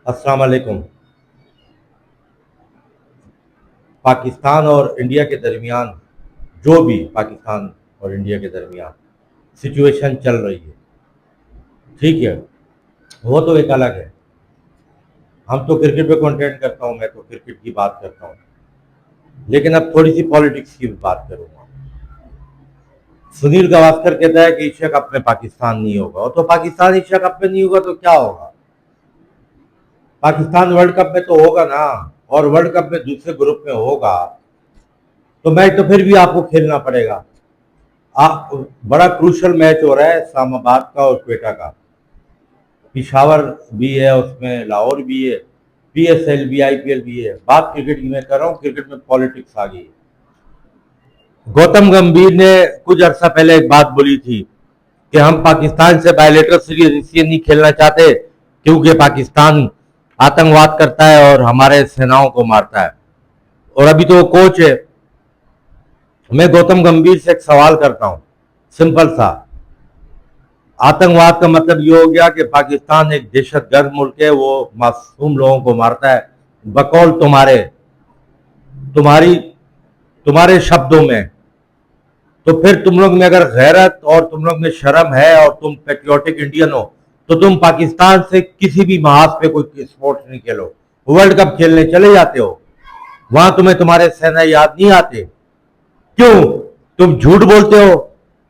अस्सलाम वालेकुम। पाकिस्तान और इंडिया के दरमियान जो भी पाकिस्तान और इंडिया के दरमियान सिचुएशन चल रही है, ठीक है, वो तो एक अलग है। हम तो क्रिकेट पे कंटेंट करता हूँ, मैं तो क्रिकेट की बात करता हूँ, लेकिन अब थोड़ी सी पॉलिटिक्स की भी बात करूंगा। सुनील गावस्कर कहता है कि एशिया कप में पाकिस्तान नहीं होगा, और तो पाकिस्तान एशिया कप में नहीं होगा तो क्या होगा? पाकिस्तान वर्ल्ड कप में तो होगा ना, और वर्ल्ड कप में दूसरे ग्रुप में होगा, तो मैच तो फिर भी आपको खेलना पड़ेगा। आप बड़ा क्रूशल मैच हो रहा है इस्लामाबाद का और क्वेटा का। पिशावर भी है उसमें, लाहौर भी है, पीएसएल भी, आईपीएल भी है। बात क्रिकेट की मैं कर रहा हूँ, क्रिकेट में पॉलिटिक्स आ गई है। गौतम गंभीर ने कुछ अर्सा पहले एक बात बोली थी कि हम पाकिस्तान से बायलेटरल सीरीज इसलिए नहीं खेलना चाहते क्योंकि पाकिस्तान आतंकवाद करता है और हमारे सेनाओं को मारता है, और अभी तो वो कोच है। मैं गौतम गंभीर से एक सवाल करता हूं, सिंपल सा। आतंकवाद का मतलब ये हो गया कि पाकिस्तान एक दहशतगर्द मुल्क है, वो मासूम लोगों को मारता है, बकौल तुम्हारी तुम्हारे शब्दों में। तो फिर तुम लोग में अगर गैरत और तुम लोग में शर्म है और तुम पेट्रियोटिक इंडियन हो, तो तुम पाकिस्तान से किसी भी महाज पे कोई स्पोर्ट नहीं खेलो, वर्ल्ड कप खेलने चले जाते हो। वहां तुम्हें तुम्हारे सेना याद नहीं आते? क्यों? तुम झूठ बोलते हो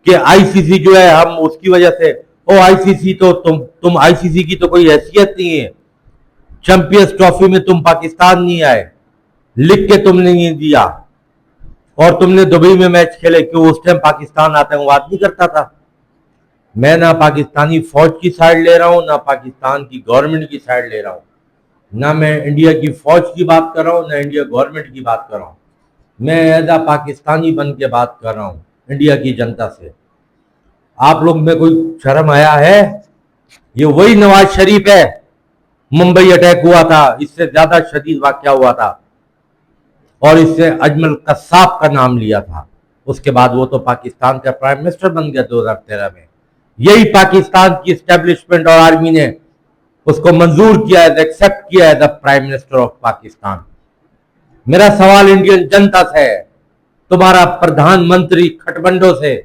कि आईसीसी जो है हम उसकी वजह से, ओ आईसीसी तो तुम आईसीसी की तो कोई हैसियत नहीं है। चैंपियंस ट्रॉफी में तुम पाकिस्तान नहीं आए, लिख के तुमने नहीं दिया, और तुमने दुबई में मैच खेले। क्यों? उस टाइम पाकिस्तान आतंकवाद नहीं करता था। मैं ना पाकिस्तानी फौज की साइड ले रहा हूं, ना पाकिस्तान की गवर्नमेंट की साइड ले रहा हूं, ना मैं इंडिया की फौज की बात कर रहा हूं, ना इंडिया गवर्नमेंट की बात कर रहा हूं। मैं एज आ पाकिस्तानी बन के बात कर रहा हूं इंडिया की जनता से। आप लोग में कोई शर्म आया है? ये वही नवाज शरीफ है, मुंबई अटैक हुआ था, इससे ज्यादा शदीद वाकया हुआ था, और इससे अजमल कसाब का नाम लिया था। उसके बाद वो तो पाकिस्तान का प्राइम मिनिस्टर बन गया 2013 में। यही पाकिस्तान की स्टैब्लिशमेंट और आर्मी ने उसको मंजूर किया है, एक्सेप्ट किया है the prime minister of Pakistan. मेरा सवाल इंडियन जनता से है, तुम्हारा प्रधानमंत्री खटबंडों से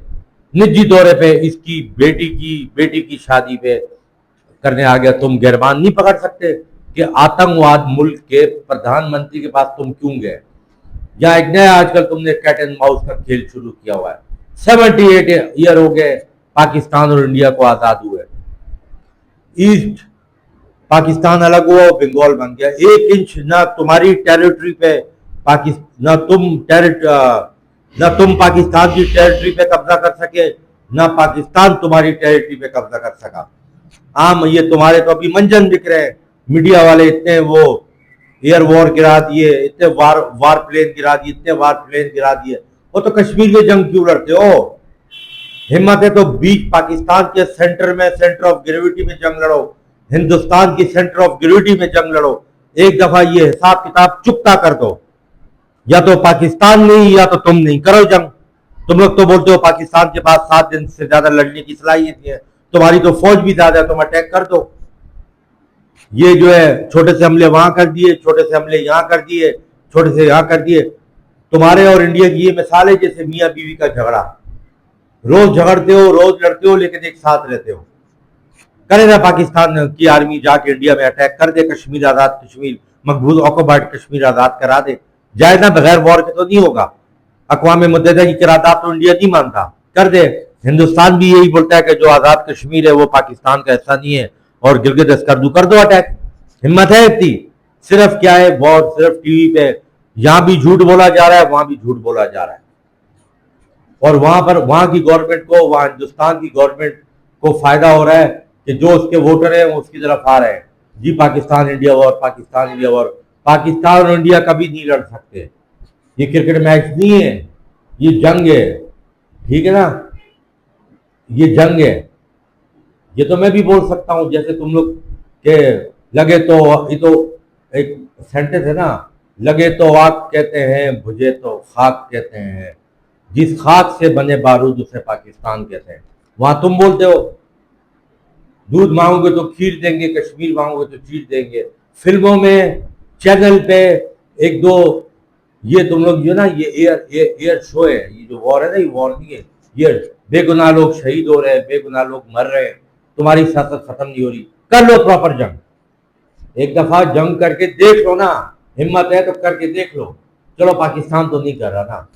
निजी दौरे पे इसकी बेटी की शादी पे करने आ गया, तुम गिरबान नहीं पकड़ सकते कि आतंकवाद मुल्क के प्रधानमंत्री के पास तुम क्यों गए? या एक नया आजकल तुमने कैट एंड माउस का खेल शुरू किया हुआ है। 78 ईयर हो गए पाकिस्तान और इंडिया को आजाद हुए। ईस्ट पाकिस्तान अलग हुआ, बंगाल बन गया। 1 इंच ना तुम्हारी टेरिटरी पे पाकिस्तान, ना तुम पाकिस्तान की टेरिटरी पे कब्जा कर सके, ना पाकिस्तान तुम्हारी टेरिटरी पे कब्जा कर सका। आम ये तुम्हारे तो अभी मंजन दिख रहे हैं। मीडिया वाले इतने वो एयर वॉर गिरा दिए, इतने वार प्लेन गिरा दिए, इतने वार प्लेन गिरा दिए। वो तो कश्मीर में जंग क्यों लड़ते हो? हिम्मत है तो बीच पाकिस्तान के सेंटर में, सेंटर ऑफ ग्रेविटी में जंग लड़ो, हिंदुस्तान की सेंटर ऑफ ग्रेविटी में जंग लड़ो। एक दफा ये हिसाब किताब चुकता कर दो। या तो पाकिस्तान नहीं या तो तुम नहीं, करो जंग। तुम लोग तो बोलते हो पाकिस्तान के पास 7 दिन से ज्यादा लड़ने की सलाहियत नहीं है, तुम्हारी तो फौज भी ज्यादा है, तुम अटैक कर दो। ये जो है छोटे से हमले वहां कर दिए, छोटे से हमले यहां कर दिए, छोटे से यहां कर दिए। तुम्हारे और इंडिया की ये मिसाल है जैसे मियाँ बीवी का झगड़ा। रोज झगड़ते हो, रोज लड़ते हो, लेकिन एक साथ रहते हो। करे ना पाकिस्तान की आर्मी जाके इंडिया में अटैक कर दे, कश्मीर आजाद, कश्मीर मकबूज ऑक्युपाइड कश्मीर आजाद करा दे। जाए ना, बगैर वॉर के तो नहीं होगा। अक़वाम मुत्तहिदा की करारदाद तो इंडिया नहीं मानता, कर दे। हिंदुस्तान भी यही बोलता है कि जो आजाद कश्मीर है वो पाकिस्तान का हिस्सा नहीं है, और गिलगित अस्कर्दू कर दो अटैक। हिम्मत है इतनी? सिर्फ क्या है, वॉर सिर्फ टीवी पे यहां भी झूठ बोला जा रहा है, वहां भी झूठ बोला जा रहा है। और वहां पर वहां की गवर्नमेंट को, वहां हिंदुस्तान की गवर्नमेंट को फायदा हो रहा है कि जो उसके वोटर हैं वो उसकी तरफ आ रहे हैं। जी Pakistan India war, Pakistan India war. Pakistan और इंडिया कभी नहीं लड़ सकते। ये क्रिकेट मैच नहीं है, ये जंग है, ठीक है ना? ये जंग है। ये तो मैं भी बोल सकता हूं, जैसे तुम लोग के लगे तो, ये तो एक सेंटेंस है ना, लगे तो आग कहते हैं, बुझे तो खाक कहते हैं, जिस खाक से बने बारूद उसे पाकिस्तान कहते हैं। वहां तुम बोलते हो दूध मांगोगे तो खीर देंगे, कश्मीर मांगोगे तो चीर देंगे। फिल्मों में, चैनल पे एक दो, ये तुम लोग जो ना ये एयर शो है, ये जो वॉर है ना, ये वॉर नहीं है, ये बेगुनाह लोग शहीद हो रहे हैं, बेगुनाह लोग मर रहे हैं, तुम्हारी सियासत खत्म नहीं हो रही। कर लो प्रॉपर जंग, एक दफा जंग करके देख लो ना, हिम्मत है तो करके देख लो। चलो पाकिस्तान तो नहीं कर रहा ना,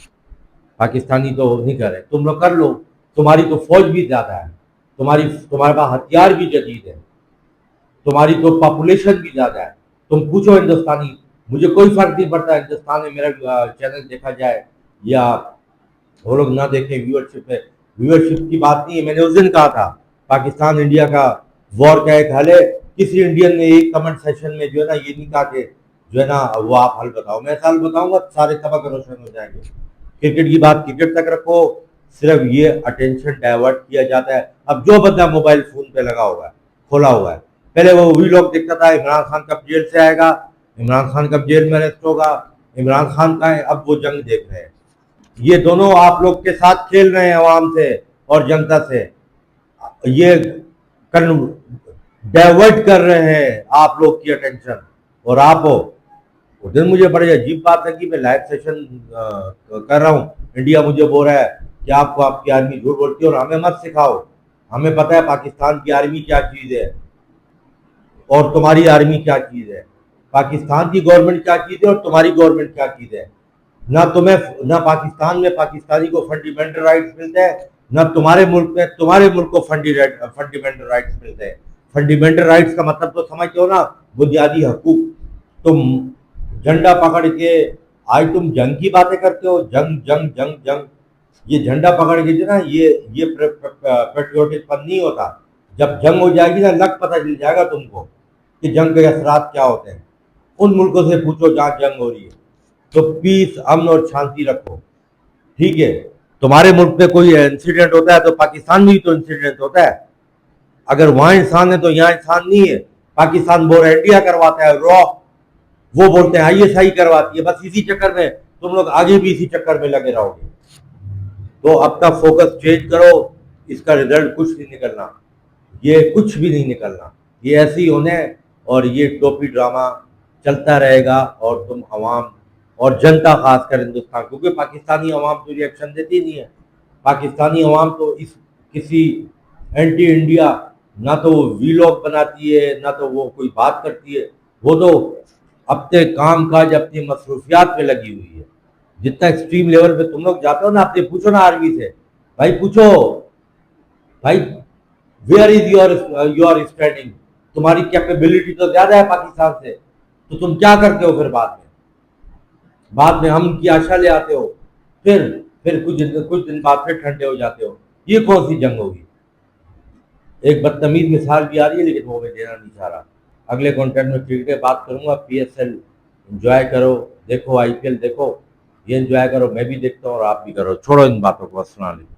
पाकिस्तानी तो नहीं कर रहे, तुम लोग कर लो। तुम्हारी तो फौज भी ज्यादा है, तुम्हारे पास हथियार भी जदीद है, तुम्हारी तो पॉपुलेशन भी ज्यादा है। तुम पूछो हिंदुस्तानी, मुझे कोई फर्क नहीं पड़ता हिंदुस्तान में मेरा चैनल देखा जाए या वो लोग ना देखें। व्यूअरशिप है, व्यूअरशिप की बात नहीं है। मैंने उस दिन कहा था पाकिस्तान इंडिया का वॉर का एक हल है, किसी इंडियन ने एक कमेंट सेशन में जो है ना ये नहीं कहा कि जो है ना वो आप हल बताओ, मैं हल बताऊंगा सारे सबक रोशन हो जाएंगे। क्रिकेट की बात क्रिकेट तक रखो, सिर्फ ये अटेंशन डाइवर्ट किया जाता है। अब जो बंदा मोबाइल फोन पे लगा हुआ है, खोला हुआ है, पहले वो वीलॉग देखता था इमरान खान कब जेल से आएगा, इमरान खान कब जेल में अरेस्ट होगा, इमरान खान का है, अब वो जंग देख रहे हैं। ये दोनों आप लोग के साथ खेल रहे हैं अवाम से और जनता से, ये डाइवर्ट कर रहे हैं आप लोग की अटेंशन। और आप हो उस दिन मुझे बड़ी अजीब बात है कि मैं लाइव सेशन कर रहा हूँ, इंडिया मुझे बोल रहा है कि आपको आपकी आर्मी झूठ बोलती है और हमें मत सिखाओ, हमें पता है पाकिस्तान की आर्मी क्या चीज है और तुम्हारी आर्मी क्या चीज है, पाकिस्तान की गवर्नमेंट क्या चीज है और तुम्हारी गवर्नमेंट क्या चीज है। ना पाकिस्तान में पाकिस्तानी को फंडामेंटल राइट्स मिलते हैं, ना तुम्हारे मुल्क में तुम्हारे मुल्क को फंडामेंटल राइट्स मिलते हैं। फंडामेंटल राइट्स का मतलब तो समझते हो ना, बुनियादी हकूक। तुम झंडा पकड़ के आज तुम जंग की बातें करते हो, जंग जंग जंग जंग, ये झंडा पकड़ के जो ना ये पेट्रियोटिकपन नहीं होता। जब जंग हो जाएगी ना, लग पता चल जाएगा तुमको कि जंग के असरात क्या होते हैं। उन मुल्कों से पूछो जहां जंग हो रही है, तो पीस, अमन और शांति रखो, ठीक है। तुम्हारे मुल्क में कोई इंसिडेंट होता है तो पाकिस्तान में भी तो इंसिडेंट होता है। अगर वहां इंसान है तो यहाँ इंसान नहीं है। पाकिस्तान बोल रहा है इंडिया करवाता है रॉ, वो बोलते हैं आईएसआई करवाती है। बस इसी चक्कर में तुम लोग आगे भी इसी चक्कर में लगे रहोगे। तो अपना फोकस चेंज करो, इसका रिजल्ट कुछ नहीं निकलना, ये कुछ भी नहीं निकलना, ये ऐसे ही होने और ये टोपी ड्रामा चलता रहेगा। और तुम अवाम और जनता खासकर हिंदुस्तान, क्योंकि पाकिस्तानी अवाम तो रिएक्शन देती नहीं है। पाकिस्तानी अवाम तो इस किसी एंटी इंडिया, ना तो वो वीलॉग बनाती है ना तो वो कोई बात करती है, वो तो अपने काम काज अपनी मसरूफियात में लगी हुई है। जितना एक्सट्रीम लेवल पे तुम लोग जाते हो ना, आपने पूछो ना आर्मी से, भाई पूछो भाई वेयर इज योर स्टैंडिंग, तुम्हारी कैपेबिलिटी तो ज्यादा है पाकिस्तान से, तो तुम क्या करते हो फिर बाद में हम की आशा ले आते हो, फिर कुछ दिन बाद फिर ठंडे हो जाते हो। ये कौन सी जंग होगी। एक बदतमीज मिसाल भी आ रही है लेकिन वो मैं देना नहीं चाह रहा। अगले कंटेंट में क्रिकेट बात करूंगा। पीएसएल एंजॉय करो, देखो आईपीएल देखो, ये एंजॉय करो, मैं भी देखता हूँ और आप भी करो। छोड़ो इन बातों को, अस्सलाम वालेकुम।